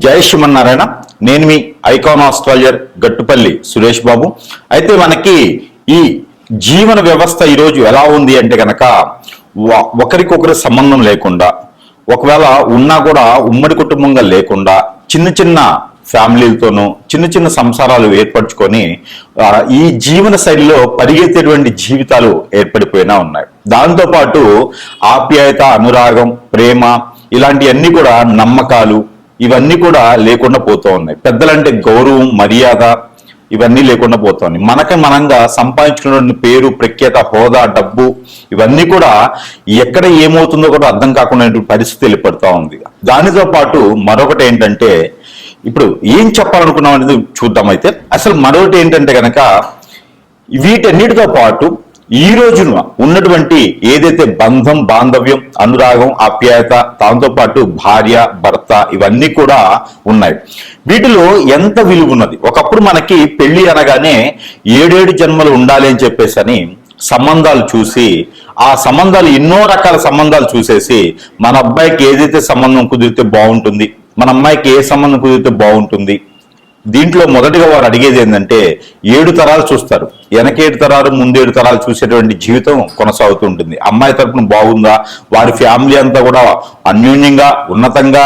జై శ్రీమన్నారాయణ. నేను మీ icon astrologer Gattupalli Suresh Babu. అయితే మనకి ఈ జీవన వ్యవస్థ ఈరోజు ఎలా ఉంది అంటే కనుక ఒకరికొకరి సంబంధం లేకుండా, ఒకవేళ ఉన్నా కూడా ఉమ్మడి కుటుంబంగా లేకుండా చిన్న చిన్న ఫ్యామిలీలతోనూ చిన్న చిన్న సంసారాలు ఏర్పరచుకొని ఈ జీవన శైలిలో పరిగెత్తేటువంటి జీవితాలు ఏర్పడిపోయినా ఉన్నాయి. దాంతోపాటు ఆప్యాయత, అనురాగం, ప్రేమ ఇలాంటివన్నీ కూడా, నమ్మకాలు ఇవన్నీ కూడా లేకుండా పోతూ ఉన్నాయి. పెద్దలంటే గౌరవం, మర్యాద ఇవన్నీ లేకుండా పోతూ ఉన్నాయి. మనంగా సంపాదించుకున్నటువంటి పేరు, ప్రఖ్యాత, హోదా, డబ్బు ఇవన్నీ కూడా ఎక్కడ ఏమవుతుందో కూడా అర్థం కాకుండా పరిస్థితి ఏర్పడుతూ ఉంది. దానితో పాటు మరొకటి ఏంటంటే, ఇప్పుడు ఏం చెప్పాలనుకున్నాం అనేది చూద్దాం. అయితే అసలు మరొకటి ఏంటంటే కనుక వీటన్నిటితో పాటు ఈ రోజున ఉన్నటువంటి ఏదైతే బంధం, బాంధవ్యం, అనురాగం, ఆప్యాయత, దాంతో పాటు భార్య, భర్త ఇవన్నీ కూడా ఉన్నాయి. వీటిలో ఎంత విలువ ఉన్నది. ఒకప్పుడు మనకి పెళ్లి అనగానే 7 జన్మలు ఉండాలి అని చెప్పేసి అని సంబంధాలు చూసి, ఆ సంబంధాలు ఎన్నో రకాల సంబంధాలు చూసేసి మన అబ్బాయికి ఏదైతే సంబంధం కుదిరితే బాగుంటుంది, మన అమ్మాయికి ఏ సంబంధం కుదిరితే బాగుంటుంది, దీంట్లో మొదటిగా వారు అడిగేది ఏంటంటే 7 తరాలు చూస్తారు. వెనక 7 తరాలు, ముందు 7 తరాలు చూసేటువంటి జీవితం కొనసాగుతూ ఉంటుంది. అమ్మాయి తరపున బాగుందా, వారి ఫ్యామిలీ అంతా కూడా అన్యోన్యంగా, ఉన్నతంగా,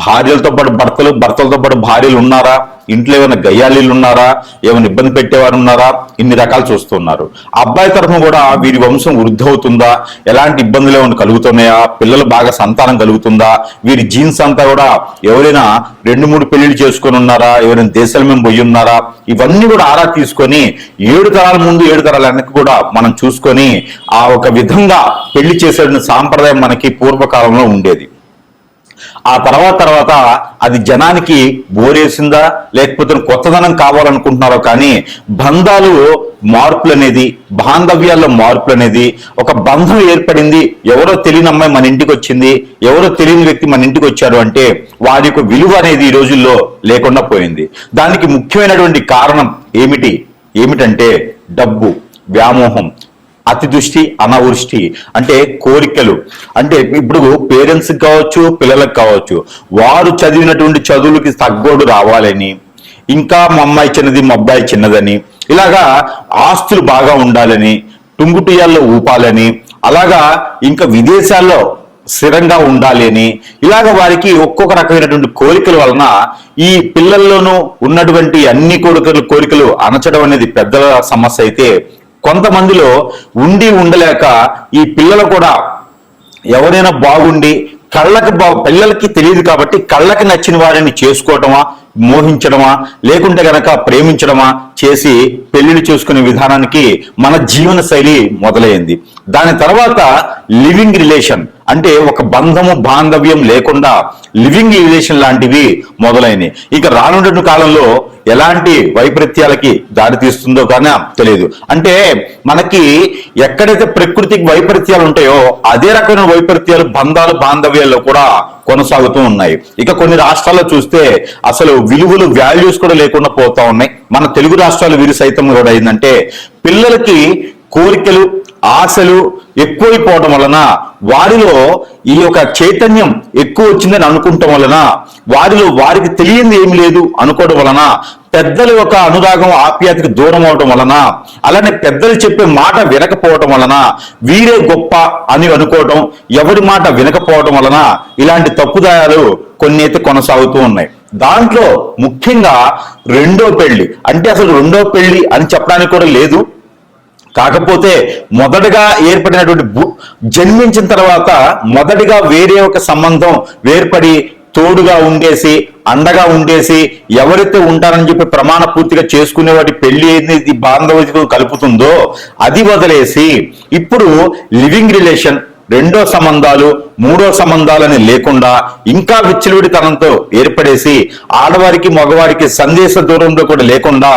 భార్యలతో పాటు భర్తలు, భర్తలతో పాటు భార్యలు ఉన్నారా, ఇంట్లో ఏమైనా గయ్యాలీలు ఉన్నారా, ఏమైనా ఇబ్బంది పెట్టేవారు ఉన్నారా, ఇన్ని రకాలు చూస్తున్నారు. అబ్బాయి తరఫున కూడా వీరి వంశం వృద్ధి అవుతుందా, ఎలాంటి ఇబ్బందులు ఏమైనా కలుగుతున్నాయా, పిల్లలు బాగా సంతానం కలుగుతుందా, వీరి జీన్స్ అంతా కూడా ఎవరైనా 2-3 పెళ్లిళ్ళు చేసుకొని ఉన్నారా, ఎవరైనా దేశాల మేము పోయి ఉన్నారా, ఇవన్నీ కూడా ఆరా తీసుకొని 7 తరాల ముందు 7 తరాల వెనక్కి కూడా మనం చూసుకొని ఆ ఒక విధంగా పెళ్లి చేసే సాంప్రదాయం మనకి పూర్వకాలంలో ఉండేది. ఆ తర్వాత అది జనానికి బోరేసిందా, లేకపోతే కొత్తదనం కావాలనుకుంటున్నారో కానీ బంధాలు మార్పులు అనేది, బాంధవ్యాల్లో మార్పులు అనేది, ఒక బంధం ఏర్పడింది, ఎవరో తెలియని అమ్మాయి మన ఇంటికి వచ్చింది, ఎవరో తెలియని వ్యక్తి మన ఇంటికి వచ్చారు అంటే వారి యొక్క విలువ అనేది ఈ రోజుల్లో లేకుండా పోయింది. దానికి ముఖ్యమైనటువంటి కారణం ఏమిటంటే డబ్బు, వ్యామోహం, అతిదృష్టి, అనావృష్టి, అంటే కోరికలు. అంటే ఇప్పుడు పేరెంట్స్కి కావచ్చు, పిల్లలకు కావచ్చు, వారు చదివినటువంటి చదువులకి తగ్గోడు రావాలని, ఇంకా మా అమ్మాయి చిన్నది, మా అబ్బాయి చిన్నదని, ఇలాగా ఆస్తులు బాగా ఉండాలని, టుంగుటియాల్లో ఊపాలని, అలాగా ఇంకా విదేశాల్లో స్థిరంగా ఉండాలి అని, ఇలాగ వారికి ఒక్కొక్క రకమైనటువంటి కోరికల వలన ఈ పిల్లల్లోనూ ఉన్నటువంటి అన్ని కోరికలు అణచడం అనేది పెద్దల సమస్య అయితే, కొంతమందిలో ఉండలేక ఈ పిల్లలు కూడా ఎవరైనా బాగుండి పిల్లలకి తెలియదు కాబట్టి కళ్ళకి నచ్చిన వారిని చేసుకోవటమా, మోహించడమా, లేకుంటే గనక ప్రేమించడమా చేసి పెళ్లిళ్ళు చేసుకునే విధానానికి మన జీవన శైలి మొదలైంది. దాని తర్వాత లివింగ్ రిలేషన్, అంటే ఒక బంధము, బాంధవ్యం లేకుండా లివింగ్ రిలేషన్ లాంటివి మొదలైనవి. ఇక రానున్న కాలంలో ఎలాంటి వైపరీత్యాలకి దారి తీస్తుందో కానీ తెలియదు. అంటే మనకి ఎక్కడైతే ప్రకృతికి వైపరీత్యాలు ఉంటాయో అదే రకమైన వైపరీత్యాలు బంధాలు, బాంధవ్యాల్లో కూడా కొనసాగుతూ ఉన్నాయి. ఇక కొన్ని రాష్ట్రాల్లో చూస్తే అసలు విలువలు, వాల్యూస్ కూడా లేకుండా పోతా ఉన్నాయి. మన తెలుగు రాష్ట్రాలు వీరు సైతం కూడా ఏంటంటే పిల్లలకి కోరికలు, ఆశలు ఎక్కువైపోవడం వలన, వారిలో ఈ యొక్క చైతన్యం ఎక్కువ వచ్చిందని అనుకుంటాం వలన, వారికి తెలియంది ఏమి లేదు అనుకోవడం వలన, పెద్దల యొక్క అనురాగం, ఆప్యాయతకి దూరం అవడం వలన, అలానే పెద్దలు చెప్పే మాట వినకపోవడం వలన, వీరే గొప్ప అని అనుకోవడం, ఎవరి మాట వినకపోవడం వలన ఇలాంటి తప్పుదాయాలు కొన్ని అయితే కొనసాగుతూ ఉన్నాయి. దాంట్లో ముఖ్యంగా రెండో పెళ్లి, అంటే అసలు రెండో పెళ్లి అని చెప్పడానికి కూడా లేదు. కాకపోతే మొదటగా ఏర్పడినటువంటి జన్మించిన తర్వాత మొదటిగా వేరే ఒక సంబంధం ఏర్పడి తోడుగా ఉండేసి, అండగా ఉండేసి, ఎవరైతే ఉంటారని చెప్పి ప్రమాణ పూర్తిగా చేసుకునే వాటి పెళ్లి ఏది బాంధవ్యం కలుపుతుందో అది వదిలేసి ఇప్పుడు లివింగ్ రిలేషన్, రెండో సంబంధాలు, మూడో సంబంధాలని లేకుండా ఇంకా విచ్చలవిడితనంతో ఏర్పడేసి ఆడవారికి, మగవారికి సందేశ దూరంలో కూడా లేకుండా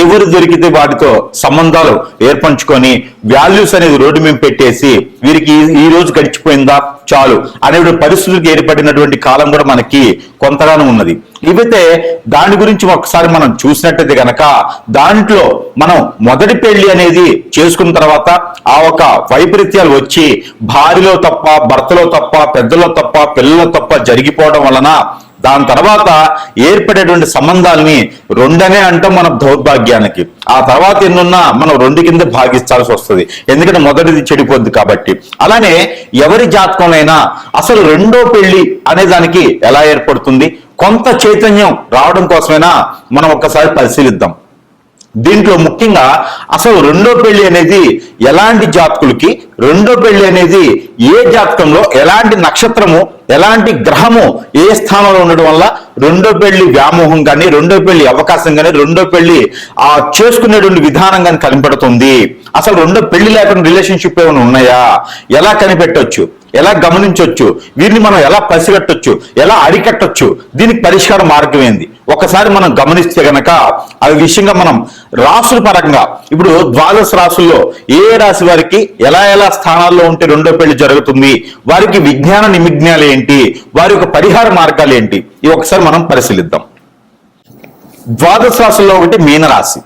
ఎవరు దొరికితే వాటితో సంబంధాలు ఏర్పంచుకొని వాల్యూస్ అనేది రోడ్డు మీద పెట్టేసి వీరికి ఈ రోజు గడిచిపోయిందా చాలు అనే పరిస్థితులకు ఏర్పడినటువంటి కాలం కూడా మనకి కొంతగానో ఉన్నది. ఇవైతే దాని గురించి ఒకసారి మనం చూసినట్టయితే గనక దాంట్లో మనం మొదటి పెళ్లి అనేది చేసుకున్న తర్వాత ఆ ఒక వైపరీత్యాలు వచ్చి భార్యలో తప్ప, భర్తలో తప్ప, పెద్దలో తప్ప, పిల్లల తప్ప జరిగిపోవడం వలన దాని తర్వాత ఏర్పడేటువంటి సంబంధాలని రెండనే అంటాం మన దౌర్భాగ్యానికి. ఆ తర్వాత ఎన్నున్నా మనం రెండు కింద భాగిస్తాల్సి వస్తుంది, ఎందుకంటే మొదటిది చెడిపోద్ది కాబట్టి. అలానే ఎవరి జాతకంలోనైనా అసలు రెండో పెళ్లి అనే దానికి ఎలా ఏర్పడుతుంది, కొంత చైతన్యం రావడం కోసమైనా మనం ఒక్కసారి పరిశీలిద్దాం. దీంట్లో ముఖ్యంగా అసలు రెండో పెళ్లి అనేది ఎలాంటి జాతకులకి, రెండో పెళ్లి అనేది ఏ జాతకంలో ఎలాంటి నక్షత్రము ఎలాంటి గ్రహము ఏ స్థానంలో ఉండడం వల్ల రెండో పెళ్లి వ్యామోహం కానీ, రెండో పెళ్లి అవకాశం కానీ, రెండో పెళ్లి చేసుకునేటువంటి విధానం కానీ కనిపెడుతుంది. అసలు రెండో పెళ్లి లేకుండా రిలేషన్షిప్ ఏమైనా ఉన్నాయా, ఎలా కనిపెట్టొచ్చు, ఎలా గమనించవచ్చు, వీరిని మనం ఎలా పసిగట్టొచ్చు, ఎలా అరికట్టొచ్చు, దీనికి పరిష్కార మార్గం ఏంది ఒకసారి మనం గమనిస్తే గనక ఆ విషయంగా మనం రాసుల పరంగా ఇప్పుడు ద్వాదశ రాసుల్లో ఏ రాశి వారికి ఎలా ఎలా స్థానాల్లో ఉంటే రెండో పెళ్లి జరుగుతుంది, వారికి విజ్ఞాన నిమిజ్ఞాలు ఏంటి, వారి యొక్క పరిహార మార్గాలు ఏంటి, ఇవి ఒకసారి మనం పరిశీలిద్దాం. ద్వాదశ రాశుల్లో ఒకటి మీనరాశి.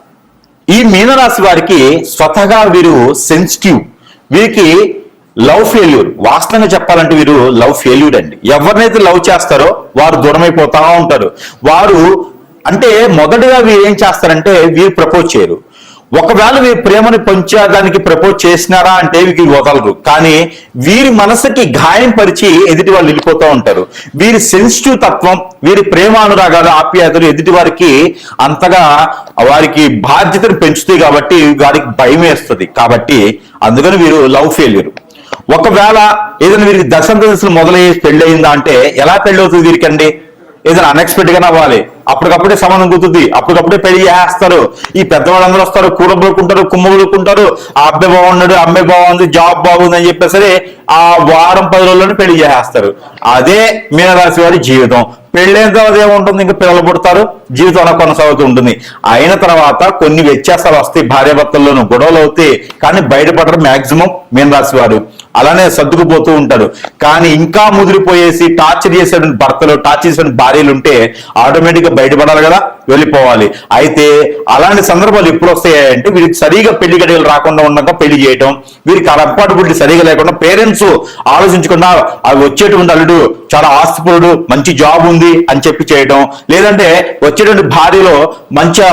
ఈ మీనరాశి వారికి స్వతహగా వీరు సెన్సిటివ్, వీరికి లవ్ ఫెయిల్యూర్. వాస్తవంగా చెప్పాలంటే వీరు లవ్ ఫెయిల్యూర్ అండి. ఎవరినైతే లవ్ చేస్తారో వారు దూరమైపోతా ఉంటారు. వారు అంటే మొదటగా వీరు ఏం చేస్తారంటే వీరు ప్రపోజ్ చేయరు. ఒకవేళ వీరి ప్రేమని పంచడానికి ప్రపోజ్ చేసినారా అంటే వీరికి వదలరు. కానీ వీరి మనసుకి గాయం పరిచి ఎదుటి వాళ్ళు వెళ్ళిపోతూ ఉంటారు. వీరి సెన్సిటివ్ తత్వం, వీరి ప్రేమానురాగాలు, ఆప్యాయతలు ఎదుటి వారికి అంతగా వారికి బాధ్యతను పెంచుతాయి కాబట్టి వారికి భయం వేస్తుంది. కాబట్టి అందుకని వీరు లవ్ ఫెయిల్యూర్. ఒకవేళ ఏదైనా వీరికి దశలు మొదలయ్యే పెళ్లి అయిందా అంటే ఎలా పెళ్లి అవుతుంది వీరికండి, ఏదైనా అన్ఎక్స్పెక్టెడ్ గానే అవ్వాలి, అప్పటికప్పుడే సంబంధం కుదురుతుంది, అప్పటికప్పుడే పెళ్లి చేస్తారు. ఈ పెద్దవాళ్ళందరూ వస్తారు, కూడబోకుంటారు, కుమ్మబోకుంటారు, ఆ అబ్బాయి బాగున్నాడు, అమ్మాయి బాగుంది, జాబ్ బాగుంది అని చెప్పేసరి ఆ వారం 10 రోజుల్లోనే పెళ్లి చేస్తారు. అదే మీనరాశి వారి జీవితం. పెళ్ళైన తర్వాత ఏముంటుంది, ఇంకా పిల్లలు పుడతారు, జీవితం అలా కొనసాగుతూ ఉంటుంది. అయిన తర్వాత కొన్ని వ్యత్యాసాలు వస్తాయి, భార్యాభర్తల్లోనూ గొడవలు అవుతాయి, కానీ బయటపడరు మాక్సిమం మీనరాశి వారు. అలానే సర్దుకుపోతూ ఉంటారు. కానీ ఇంకా ముదిరిపోయేసి టార్చర్ చేసేటువంటి భర్తలు, టార్చర్ చేసే భార్యలు ఉంటే ఆటోమేటిక్ గా బయటపడాలి కదా, వెళ్ళిపోవాలి. అయితే అలాంటి సందర్భాలు ఎప్పుడు వస్తాయంటే వీరికి సరిగా పెళ్లి గడియలు రాకుండా ఉండక పెళ్లి చేయటం, వీరికి అలవాటు పుట్టి సరిగా లేకుండా పేరెంట్స్ ఆలోచించకుండా అవి వచ్చేటువంటి అల్లుడు చాలా ఆస్తిపరుడు, మంచి జాబ్ ఉంది అని చెప్పి చేయటం, లేదంటే వచ్చేటువంటి భార్యలో మంచి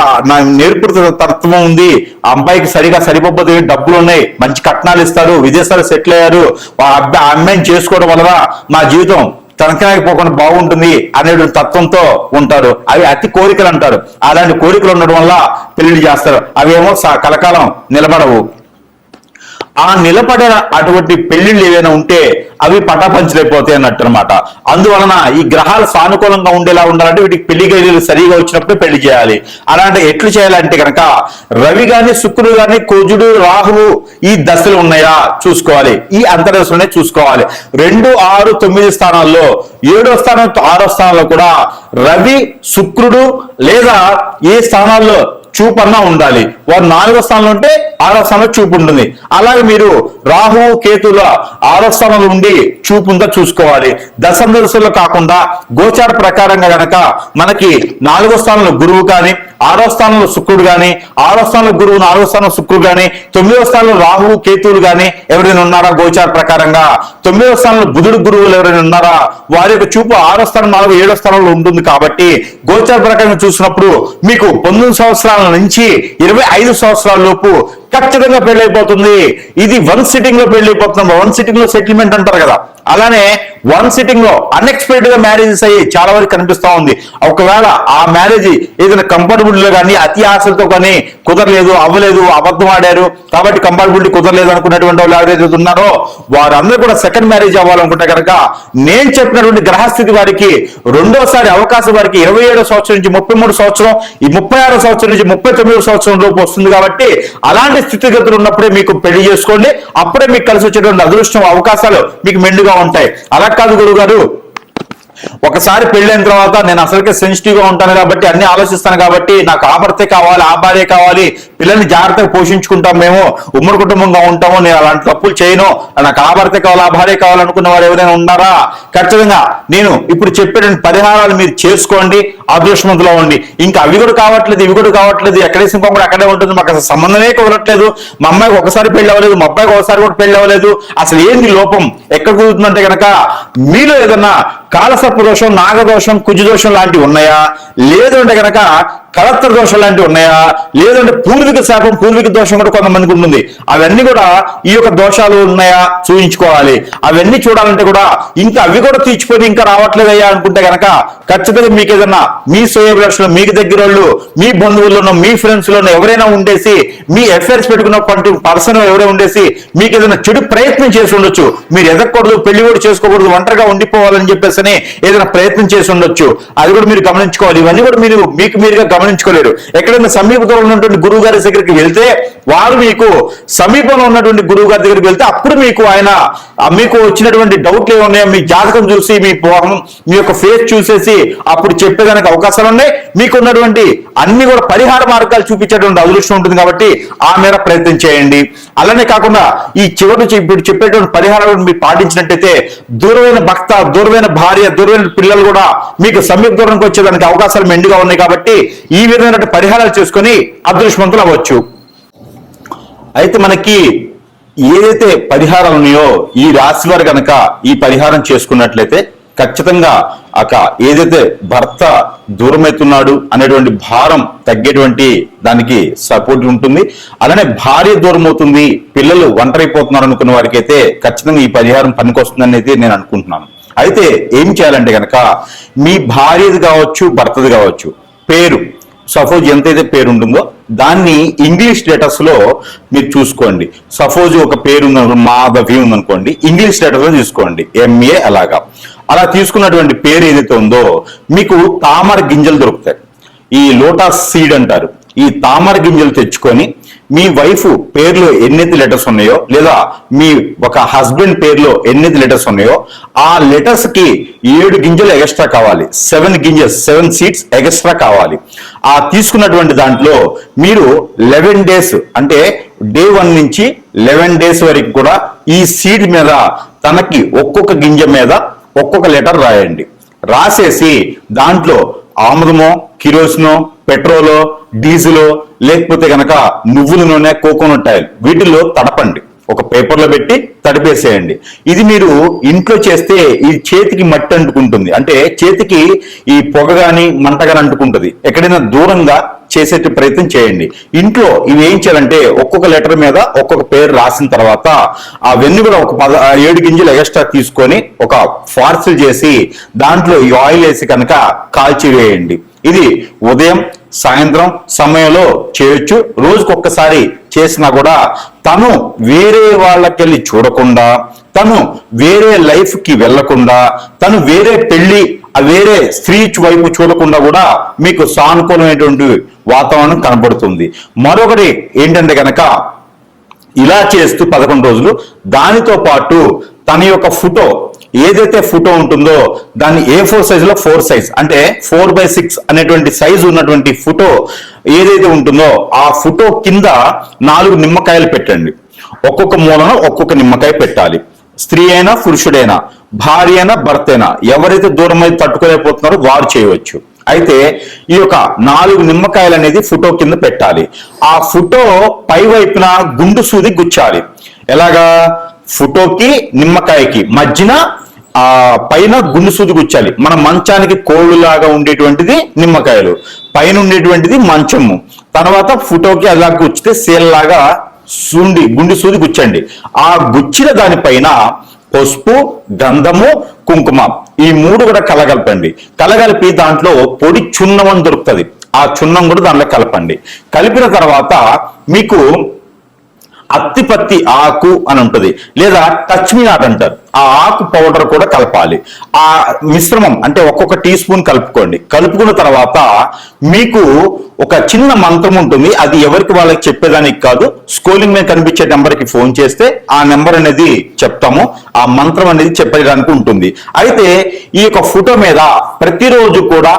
నేర్పుడు తత్వం ఉంది, ఆ అబ్బాయికి సరిగా సరిపోతే డబ్బులు ఉన్నాయి, మంచి కట్నాలు ఇస్తారు, విదేశాలు సెటిల్ అయ్యారు, ఆ అమ్మాయిని చేసుకోవడం వలన మా జీవితం తనకాయకి పోకుండా బాగుంటుంది అనేటువంటి తత్వంతో ఉంటారు. అవి అతి కోరికలు అంటారు. అలాంటి కోరికలు ఉండడం వల్ల పెళ్లి చేస్తారు. అవేమో కలకాలం నిలబడవు. ఆ నిలబడే అటువంటి పెళ్లిళ్ళు ఏవైనా ఉంటే అవి పటాపంచలైపోతాయి అన్నట్టు అనమాట. అందువలన ఈ గ్రహాలు సానుకూలంగా ఉండేలా ఉండాలంటే వీటికి పెళ్లి గడియలు సరిగా వచ్చినప్పుడే పెళ్లి చేయాలి. అలాంటి ఎట్లు చేయాలంటే కనుక రవి గాని, శుక్రుడు గాని, కుజుడు, రాహువు ఈ దశలు ఉన్నాయా చూసుకోవాలి. ఈ అంతర్దశలనే చూసుకోవాలి. 2, 6, 9 స్థానాల్లో 7వ స్థానం 6వ స్థానంలో కూడా రవి, శుక్రుడు లేదా ఏ స్థానాల్లో చూపన్నా ఉండాలి. వారు 4వ స్థానంలో ఉంటే 6వ స్థానంలో చూపు ఉంటుంది. అలాగే మీరు రాహు, కేతుల 6వ స్థానంలో ఉండి చూపు ఉందా చూసుకోవాలి. దశలో కాకుండా గోచార ప్రకారంగా గనక మనకి 4వ స్థానంలో గురువు కానీ, 6వ స్థానంలో శుక్రుడు కానీ, 6వ స్థానంలో గురువు, 4వ స్థానంలో శుక్రుడు కానీ, 9వ స్థానంలో రాహువు, కేతువులు కానీ ఎవరైనా ఉన్నారా గోచార ప్రకారంగా, 9వ స్థానంలో బుధుడు, గురువులు ఎవరైనా ఉన్నారా, వారి యొక్క చూపు 6వ స్థానం, 4వ, 7వ స్థానంలో ఉంటుంది. కాబట్టి గోచార ప్రకారంగా చూసినప్పుడు మీకు 19 సంవత్సరాల నుంచి 25 సంవత్సరాల లోపు ఖచ్చితంగా పెళ్లి అయిపోతుంది. ఇది 1 సిట్టింగ్ లో పెళ్లి అయిపోతుంది. 1 సిట్టింగ్ లో సెటిల్మెంట్ అంటారు కదా, అలానే 1 సిట్టింగ్ లో అన్ఎక్స్పెక్టెడ్ గా మ్యారేజెస్ అయ్యి చాలా వరకు కనిపిస్తా ఉంది. ఒకవేళ ఆ మ్యారేజ్ ఏదైనా కంఫర్టబుల్ లో కానీ అతి ఆశలతో కానీ కుదరలేదు, అవ్వలేదు, అబద్ధం ఆడారు కాబట్టి కంఫర్టబిలిటీ కుదరలేదు అనుకున్నటువంటి వాళ్ళు ఎవరైతే ఉన్నారో వారందరూ కూడా సెకండ్ మ్యారేజ్ అవ్వాలనుకుంటే కనుక నేను చెప్పినటువంటి గ్రహస్థితి వారికి రెండోసారి అవకాశం వారికి 27వ సంవత్సరం నుంచి 33 సంవత్సరం, ఈ 36వ సంవత్సరం నుంచి 39వ సంవత్సరం లోపు వస్తుంది. కాబట్టి అలాంటి స్థితిగతులు ఉన్నప్పుడే మీకు పెళ్లి చేసుకోండి. అప్పుడే మీకు కలిసి వచ్చేటువంటి అదృష్టం, అవకాశాలు మీకు మెండుగా ఉంటాయి. అలా కాదు గురువు గారు, ఒకసారి పెళ్ళైన తర్వాత నేను అసలుకే సెన్సిటివ్ గా ఉంటాను కాబట్టి అన్ని ఆలోచిస్తాను కాబట్టి నాకు ఆ భర్తే కావాలి, ఆ భార్య కావాలి, పిల్లల్ని జాగ్రత్తగా పోషించుకుంటాం, మేము ఉమ్మడి కుటుంబంగా ఉంటాము, నేను అలాంటి తప్పులు చేయను, నాకు ఆ భర్తే కావాలి, ఆ భార్య కావాలనుకున్న వారు ఎవరైనా ఉన్నారా? ఖచ్చితంగా నేను ఇప్పుడు చెప్పేటువంటి పరిహారాలు మీరు చేసుకోండి. అదృష్టవంతులు అవ్వండి. ఇంకా అవి కూడా కావట్లేదు, ఇవి కూడా కావట్లేదు, ఎక్కడే సింహం కూడా అక్కడే ఉంటుంది, మాకు అసలు సంబంధమే కుదరట్లేదు, మా అమ్మాయికి ఒకసారి పెళ్లి అవ్వలేదు, మా అబ్బాయికి ఒకసారి కూడా పెళ్లి అవ్వలేదు, అసలు ఏంది లోపం ఎక్కడ కుదురుతుందంటే కనుక మీలో ఏదన్నా కాలసర్ప దోషం, నాగదోషం, కుజదోషం లాంటివి ఉన్నాయా, లేదు అంటే కనుక కలత్ర దోషం లాంటివి ఉన్నాయా, లేదంటే పూర్వీక శాపం, పూర్వీక దోషం కూడా కొంతమందికి ఉంటుంది. అవన్నీ కూడా ఈ యొక్క దోషాలు ఉన్నాయా చూయించుకోవాలి. అవన్నీ చూడాలంటే కూడా ఇంకా అవి కూడా తీర్చిపోయి ఇంకా రావట్లేదయ్యా అనుకుంటే కనుక ఖచ్చితంగా మీకు ఏదన్నా మీ శ్రేయోభిలాషులు, మీకు దగ్గర వాళ్ళు, మీ బంధువుల్లోనో, మీ ఫ్రెండ్స్ లోనో ఎవరైనా ఉండేసి, మీ ఎఫైర్స్ పెట్టుకున్న పర్సన్ ఎవరైనా ఉండేసి మీకు ఏదైనా చెడు ప్రయత్నం చేసి ఉండొచ్చు. మీరు ఎదగకూడదు, పెళ్లి కూడా చేసుకోకూడదు, ఒంటరిగా ఉండిపోవాలని చెప్పేసి ఏదైనా ప్రయత్నం చేసి ఉండొచ్చు. అది కూడా మీరు గమనించుకోవాలి. ఇవన్నీ కూడా మీరు మీకు మీరుగా గమనించుకోలేరు. ఎక్కడైనా సమీపంలో ఉన్నటువంటి గురువు గారి దగ్గరికి వెళ్తే వారు మీకు సమీపంలో ఉన్నటువంటి గురువు గారి దగ్గరికి వెళ్తే అప్పుడు మీకు ఆయన మీకు వచ్చినటువంటి డౌట్లు ఏమున్నాయో మీ జాతకం చూసి, మీ యొక్క ఫేస్ చూసేసి అప్పుడు చెప్పేదానికి అవకాశాలు ఉన్నాయి. మీకు ఉన్నటువంటి అన్ని కూడా పరిహార మార్గాలు చూపించేటువంటి అదృష్టం ఉంటుంది. కాబట్టి ఆ మేర ప్రయత్నం చేయండి. అలానే కాకుండా ఈ చివరి ఇప్పుడు చెప్పేటువంటి పరిహారాలను మీరు పాటించినట్టయితే దూరమైన భక్త, దూరమైన భార్య, దూరమైన పిల్లలు కూడా మీకు సమీప దూరానికి వచ్చేదానికి అవకాశాలు మెండుగా ఉన్నాయి. కాబట్టి ఈ విధమైన పరిహారాలు చేసుకొని అదృష్టవంతులు అవ్వచ్చు. అయితే మనకి ఏదైతే పరిహారాలు ఉన్నాయో ఈ రాశి వారు కనుక ఈ పరిహారం చేసుకున్నట్లయితే ఖచ్చితంగా ఏదైతే భర్త దూరమవుతున్నాడు అనేటువంటి భారం తగ్గేటువంటి దానికి సపోర్ట్ ఉంటుంది. అలానే భార్య దూరం అవుతుంది, పిల్లలు ఒంటరైపోతున్నారు అనుకున్న వారికి అయితే ఖచ్చితంగా ఈ పరిహారం పనికొస్తుందని అయితే నేను అనుకుంటున్నాను. అయితే ఏం చేయాలంటే కనుక మీ భార్యది కావచ్చు, భర్తది కావచ్చు, పేరు సపోజ్ ఎంతైతే పేరు ఉంటుందో దాన్ని ఇంగ్లీష్ లెటర్స్ లో మీరు చూసుకోండి. సపోజ్ ఒక పేరు ఉందనుకో, మాధవి ఉందనుకోండి, ఇంగ్లీష్ లెటర్స్ లో చూసుకోండి, MA. అలా తీసుకున్నటువంటి పేరు ఏదైతే ఉందో మీకు తామర గింజలు దొరుకుతాయి. ఈ లోటస్ సీడ్ అంటారు. ఈ తామర గింజలు తెచ్చుకొని మీ వైఫ్ పేరులో ఎన్నైతే లెటర్స్ ఉన్నాయో, లేదా మీ ఒక హస్బెండ్ పేరులో ఎన్నైతే లెటర్స్ ఉన్నాయో ఆ లెటర్స్ కి 7 గింజలు ఎక్స్ట్రా కావాలి. 7 సీడ్స్ ఎక్స్ట్రా కావాలి. ఆ తీసుకున్నటువంటి దాంట్లో మీరు 11 డేస్ అంటే డే 1 నుంచి 11 డేస్ వరకు కూడా ఈ సీడ్ మీద తనకి ఒక్కొక్క గింజ మీద ఒక్కొక్క లెటర్ రాయండి. రాసేసి దాంట్లో ఆముదమో, కిరోసినో, పెట్రోలో, డీజిలో, లేకపోతే గనక నువ్వుల నూనె, కోకోనట్ ఆయిల్ వీటిల్లో తడపండి. ఒక పేపర్లో పెట్టి తడిపేసేయండి. ఇది మీరు ఇంట్లో చేస్తే ఈ చేతికి మట్టి అంటుకుంటుంది, అంటే చేతికి ఈ పొగ గాని మంట గాని అంటుకుంటుంది. ఎక్కడైనా దూరంగా చేసే ప్రయత్నం చేయండి. ఇంట్లో ఇవి ఏం చేయాలంటే ఒక్కొక్క లెటర్ మీద ఒక్కొక్క పేరు రాసిన తర్వాత అవన్నీ కూడా ఒక 7 గింజలు ఎక్స్ట్రా తీసుకొని ఒక పార్సల్ చేసి దాంట్లో ఈ ఆయిల్ వేసి కనుక కాల్చి వేయండి. ఇది ఉదయం, సాయంత్రం సమయంలో చేయొచ్చు. రోజుకొక్కసారి చేసినా కూడా తను వేరే వాళ్ళకెళ్ళి చూడకుండా, తను వేరే లైఫ్ కి వెళ్లకుండా, తను వేరే పెళ్లి వేరే స్త్రీ వైపు చూడకుండా కూడా మీకు సానుకూలమైనటువంటి వాతావరణం కనబడుతుంది. మరొకటి ఏంటంటే కనుక ఇలా చేస్తూ 11 రోజులు దానితో పాటు తన యొక్క ఫోటో ఏదైతే ఫోటో ఉంటుందో దాన్ని A4 సైజులో 4 సైజ్ అంటే 4/6 అనేటువంటి సైజు ఉన్నటువంటి ఫోటో ఏదైతే ఉంటుందో ఆ ఫోటో కింద 4 నిమ్మకాయలు పెట్టండి. ఒక్కొక్క మూలన ఒక్కొక్క నిమ్మకాయ పెట్టాలి. స్త్రీ అయినా, పురుషుడైనా, భార్య అయినా, భర్త అయినా, ఎవరైతే దూరం అయితే తట్టుకోలేకపోతున్నారో వారు చేయవచ్చు. అయితే ఈ యొక్క 4 నిమ్మకాయలు అనేది ఫోటో కింద పెట్టాలి. ఆ ఫోటో పై వైపున గుండు సూది గుచ్చాలి. ఎలాగా? ఫోటోకి నిమ్మకాయకి మధ్యన పైన గుండు సూది గుచ్చాలి. మన మంచానికి కోళ్ళులాగా ఉండేటువంటిది నిమ్మకాయలు, పైన ఉండేటువంటిది మంచము. తర్వాత ఫోటోకి అలా గుచ్చితే సేల్లాగా గుండు సూది గుచ్చండి. ఆ గుచ్చిన దానిపైన పసుపు, గంధము, కుంకుమ ఈ 3 కూడా కలగలపండి. కలగలిపి దాంట్లో పొడి చున్నం అని దొరుకుతుంది. ఆ చున్నం కూడా దాంట్లో కలపండి. కలిపిన తర్వాత మీకు అత్తిపత్తి ఆకు అని ఉంటుంది, లేదా టచ్ మీ నాట్ అంటారు. ఆ ఆకు పౌడర్ కూడా కలపాలి. ఆ మిశ్రమం అంటే ఒక్కొక్క టీ స్పూన్ కలుపుకోండి. కలుపుకున్న తర్వాత మీకు ఒక చిన్న మంత్రం ఉంటుంది. అది ఎవరికి వాళ్ళకి చెప్పేదానికి కాదు, స్క్రోలింగ్ మీద కనిపించే నెంబర్కి ఫోన్ చేస్తే ఆ నెంబర్ అనేది చెప్తాము. ఆ మంత్రం అనేది చెప్పడానికి ఉంటుంది. అయితే ఈ యొక్క ఫోటో మీద ప్రతిరోజు కూడా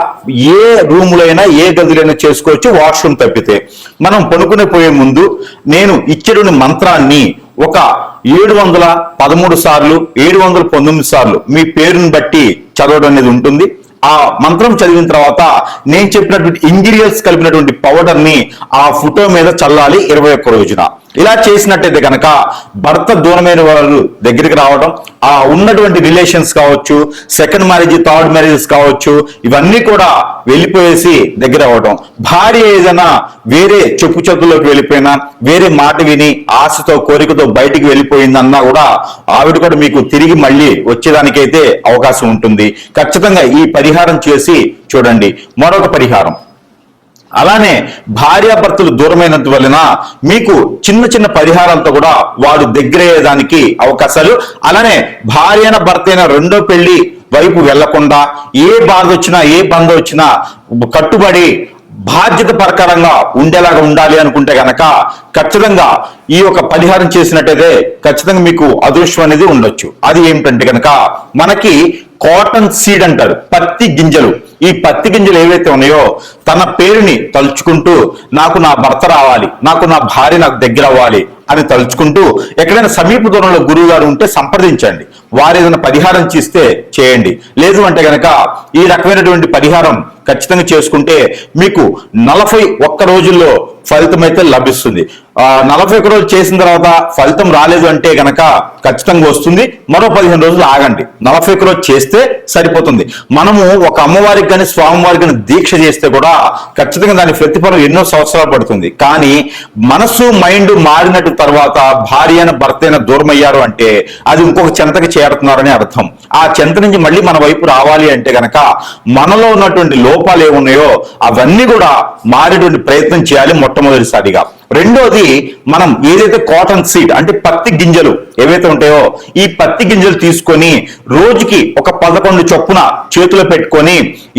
ఏ రూములైనా, ఏ గదులైనా చేసుకోవచ్చు, వాష్రూమ్ తప్పితే. మనం పడుకునే పోయే ముందు నేను ఇచ్చేటువంటి మంత్రాన్ని ఒక 713 సార్లు, 719 సార్లు మీ పేరుని బట్టి చదవడం అనేది ఉంటుంది. ఆ మంత్రం చదివిన తర్వాత నేను చెప్పినటువంటి ఇంగ్రీడియంట్స్ కలిపినటువంటి పౌడర్ ని ఆ ఫోటో మీద చల్లాలి 21 రోజున. ఇలా చేసినట్టయితే కనుక భర్త దూరమైన వాళ్ళు దగ్గరికి రావడం, ఆ ఉన్నటువంటి రిలేషన్స్ కావచ్చు, సెకండ్ మ్యారేజ్, థర్డ్ మ్యారేజెస్ కావచ్చు, ఇవన్నీ కూడా వెళ్ళిపోయేసి దగ్గర అవ్వడం. భార్య ఏదైనా వేరే చెప్పు చేతుల్లోకి వెళ్ళిపోయినా, వేరే మాట విని ఆశతో కోరికతో బయటికి వెళ్ళిపోయిందన్నా కూడా ఆవిడ కూడా మీకు తిరిగి మళ్ళీ వచ్చేదానికైతే అవకాశం ఉంటుంది. ఖచ్చితంగా ఈ పరిహారం చేసి చూడండి. మరొక పరిహారం, అలానే భార్యాభర్తలు దూరమైనంత వలన మీకు చిన్న చిన్న పరిహారాలతో కూడా వాడు దగ్గరయ్యేదానికి అవకాశాలు. అలానే భార్యన భర్త అయిన రెండో పెళ్లి వైపు వెళ్లకుండా ఏ బాధ వచ్చినా ఏ బంధం వచ్చినా కట్టుబడి బాధ్యత ప్రకారంగా ఉండేలాగా ఉండాలి అనుకుంటే గనక ఖచ్చితంగా ఈ యొక్క పరిహారం చేసినట్టయితే ఖచ్చితంగా మీకు అదృష్టం అనేది ఉండొచ్చు. అది ఏమిటంటే కనుక మనకి కాటన్ సీడ్ అంటారు, పత్తి గింజలు. ఈ పత్తి గింజలు ఏవైతే ఉన్నాయో తన పేరుని తలుచుకుంటూ నాకు నా భర్త రావాలి, నాకు నా భార్య నాకు దగ్గర అవ్వాలి అని తలుచుకుంటూ ఎక్కడైనా సమీప దూరంలో గురువు గారు ఉంటే సంప్రదించండి. వారు ఏదైనా పరిహారం చేస్తే చేయండి. లేదు అంటే గనక ఈ రకమైనటువంటి పరిహారం ఖచ్చితంగా చేసుకుంటే మీకు 41 రోజుల్లో ఫలితం అయితే లభిస్తుంది. 41 రోజులు చేసిన తర్వాత ఫలితం రాలేదు అంటే గనక ఖచ్చితంగా వస్తుంది. మరో 15 రోజులు ఆగండి. 41 రోజు చేస్తే సరిపోతుంది. మనము ఒక అమ్మవారికి కానీ స్వామివారికి కానీ దీక్ష చేస్తే కూడా ఖచ్చితంగా దాని ప్రతిఫలం ఎన్నో సంవత్సరాలు పడుతుంది. కానీ మనసు మైండ్ మారినట్టు తర్వాత భార్య అయిన భర్త అయిన దూరం అయ్యారు అంటే అది ఇంకొక చెంతకి చేరుతున్నారని అర్థం. ఆ చెంత నుంచి మళ్ళీ మన వైపు రావాలి అంటే గనక మనలో ఉన్నటువంటి లోపాలు ఏమున్నాయో అవన్నీ కూడా మారేటువంటి ప్రయత్నం చేయాలి మొట్టమొదటిసారిగా. రెండోది, మనం ఏదైతే కాటన్ సీడ్ అంటే పత్తి గింజలు ఏవైతే ఉంటాయో ఈ పత్తి గింజలు తీసుకొని రోజుకి ఒక 11 చొప్పున చేతిలో పెట్టుకొని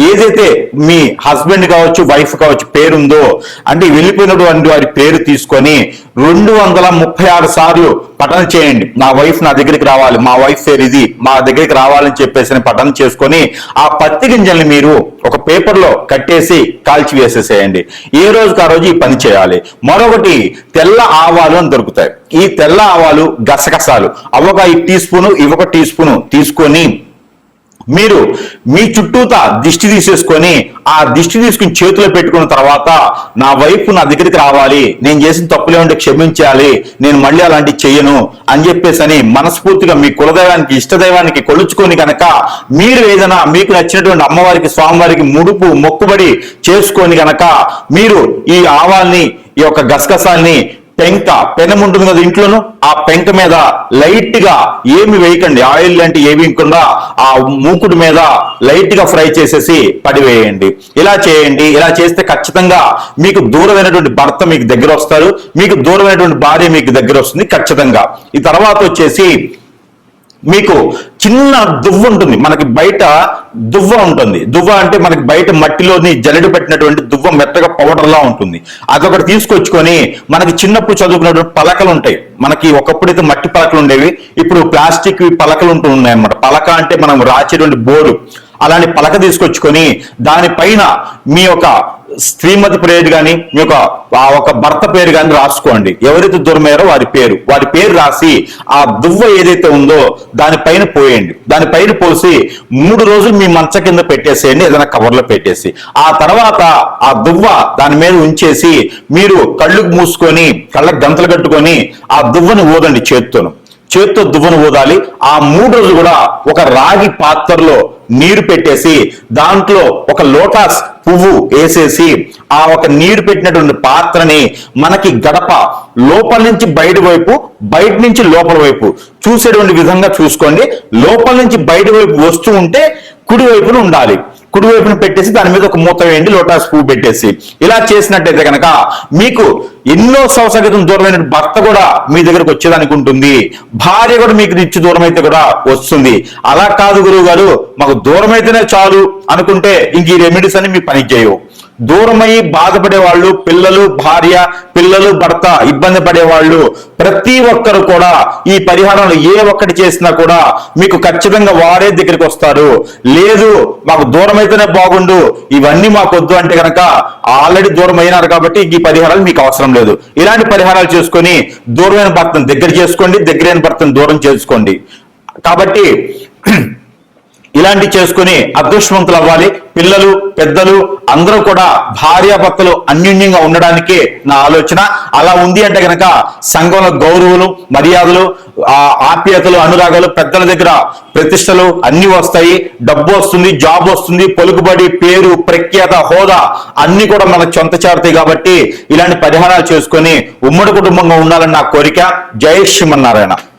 ఏదైతే మీ హస్బెండ్ కావచ్చు వైఫ్ కావచ్చు పేరుందో అంటే వెళ్ళిపోయినటువంటి వారి పేరు తీసుకొని 236 సార్లు పఠన చేయండి. నా వైఫ్ నా దగ్గరికి రావాలి, మా వైఫ్ పేరు ఇది, మా దగ్గరికి రావాలని చెప్పేసి పఠన చేసుకొని ఆ పత్తి గింజల్ని మీరు ఒక పేపర్లో కట్టేసి కాల్చి వేసేసేయండి. ఏ రోజుకి ఆ రోజు ఈ పని చేయాలి. మరొకటి, తెల్ల ఆవాలు అని దొరుకుతాయి. ఈ తెల్ల ఆవాలు గసగసాలు అవొక టీ స్పూను ఇవొక టీ స్పూను తీసుకొని మీరు మీ చుట్టూతా దిష్టి తీసేసుకొని ఆ దిష్టి తీసుకుని చేతిలో పెట్టుకున్న తర్వాత నా వైపు నా దగ్గరికి రావాలి, నేను చేసిన తప్పులే ఉంటే క్షమించాలి, నేను మళ్ళీ అలాంటి చెయ్యను అని చెప్పేసి మనస్ఫూర్తిగా మీ కులదైవానికి ఇష్టదైవానికి కొలుచుకొని కనుక మీరు ఏదైనా మీకు నచ్చినటువంటి అమ్మవారికి స్వామివారికి ముడుపు మొక్కుబడి చేసుకొని కనుక మీరు ఈ ఆవాల్ని ఈ యొక్క గసగసాల్ని పెనం ఉంటుంది కదా ఇంట్లోను, ఆ పెంక మీద లైట్ గా ఏమి వేయకండి, ఆయిల్ లాంటి ఏమి వేయకుండా ఆ మూకుడు మీద లైట్ గా ఫ్రై చేసేసి పడివేయండి. ఇలా చేయండి. ఇలా చేస్తే ఖచ్చితంగా మీకు దూరమైనటువంటి భర్త మీకు దగ్గర వస్తారు, మీకు దూరమైనటువంటి భార్య మీకు దగ్గర వస్తుంది ఖచ్చితంగా. ఈ తర్వాత వచ్చేసి మీకు చిన్న దువ్వ ఉంటుంది, మనకి బయట దువ్వ ఉంటుంది. దువ్వ అంటే మనకి బయట మట్టిలోని జల్లెడ పెట్టినటువంటి దువ్వ మెత్తగా పౌడర్లా ఉంటుంది. అదొకటి తీసుకొచ్చుకొని మనకి చిన్నప్పుడు చదువుకున్నటువంటి పలకలు ఉంటాయి. మనకి ఒకప్పుడైతే మట్టి పలకలు ఉండేవి, ఇప్పుడు ప్లాస్టిక్ పలకలు ఉంటూ ఉన్నాయి అన్నమాట. పలక అంటే మనం రాచేటువంటి బోర్డు, అలాంటి పలక తీసుకొచ్చుకొని దానిపైన మీ యొక్క శ్రీమతి పేరు కానీ మీ యొక్క భర్త పేరు కానీ రాసుకోండి. ఎవరైతే దూరమయ్యారో వారి పేరు రాసి ఆ దువ్వ ఏదైతే ఉందో దానిపైన పోయండి. దానిపైన పోసి 3 రోజులు మీ మంచ కింద పెట్టేసేయండి, ఏదైనా కవర్లో పెట్టేసి. ఆ తర్వాత ఆ దువ్వ దాని మీద ఉంచేసి మీరు కళ్ళు మూసుకొని కళ్ళకు గంతలు కట్టుకొని ఆ దువ్వని ఊదండి. చేత్తో దువ్వను ఊదాలి. ఆ 3 రోజులు కూడా ఒక రాగి పాత్రలో నీరు పెట్టేసి దాంట్లో ఒక లోటస్ పువ్వు వేసేసి ఆ ఒక నీరు పెట్టినటువంటి పాత్రని మనకి గడప లోపల నుంచి బయట వైపు, బయట నుంచి లోపల వైపు చూసేటువంటి విధంగా చూసుకోండి. లోపల నుంచి బయట వైపు వస్తూ ఉంటే కుడి వైపున ఉండాలి. కుడి వైపున పెట్టేసి దాని మీద ఒక మూత వేయండి, లోటస్ పువ్వు పెట్టేసి. ఇలా చేసినట్టయితే కనుక మీకు ఎన్నో సంవత్సరాల క్రితం దూరమైన భర్త కూడా మీ దగ్గరకు వచ్చేదానికి ఉంటుంది, భార్య కూడా మీకు ఇచ్చి దూరం అయితే కూడా వస్తుంది. అలా కాదు గురువు గారు మాకు దూరం అయితేనే చాలు అనుకుంటే ఇంక ఈ రెమెడీస్ అని మీ పని చేయవు. దూరమయ్యి బాధపడే వాళ్ళు, పిల్లలు భార్య, పిల్లలు భర్త ఇబ్బంది పడేవాళ్ళు ప్రతి ఒక్కరు కూడా ఈ పరిహారంలో ఏ ఒక్కటి చేసినా కూడా మీకు ఖచ్చితంగా వారే దగ్గరికి వస్తారు. లేదు మాకు దూరం అయితేనే బాగుండు, ఇవన్నీ మాకు వద్దు అంటే కనుక ఆల్రెడీ దూరం అయినారు కాబట్టి ఈ పరిహారాలు మీకు అవసరం లేదు. ఇలాంటి పరిహారాలు చేసుకొని దూరమైన భర్తను దగ్గర చేసుకోండి, దగ్గరైన భర్తను దూరం చేసుకోండి. కాబట్టి ఇలాంటి చేసుకుని అదృష్టవంతులు అవ్వాలి. పిల్లలు పెద్దలు అందరూ కూడా భార్యాభర్తలు అన్యోన్యంగా ఉండడానికే నా ఆలోచన. అలా ఉంది అంటే గనక సంఘంలో గౌరవులు మర్యాదలు ఆప్యాయతలు అనురాగాలు పెద్దల దగ్గర ప్రతిష్టలు అన్ని వస్తాయి. డబ్బు వస్తుంది, జాబ్ వస్తుంది, పలుకుబడి పేరు ప్రఖ్యాత హోదా అన్ని కూడా మనకు సొంత చేరుతాయి. కాబట్టి ఇలాంటి పరిహారాలు చేసుకొని ఉమ్మడి కుటుంబంగా ఉండాలని నా కోరిక. జై శ్రీమన్నారాయణ.